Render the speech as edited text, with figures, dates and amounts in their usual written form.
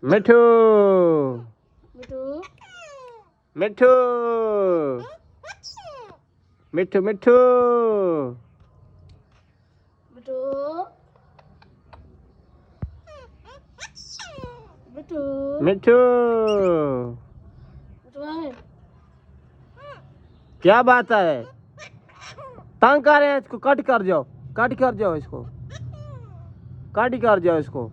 मिठू मिठू मिठू मिठू मिठू मिठू मिठू क्या बात है? तंग कर रहे हैं इसको, कट कर जाओ, कट कर जाओ इसको, कट कर जाओ इसको।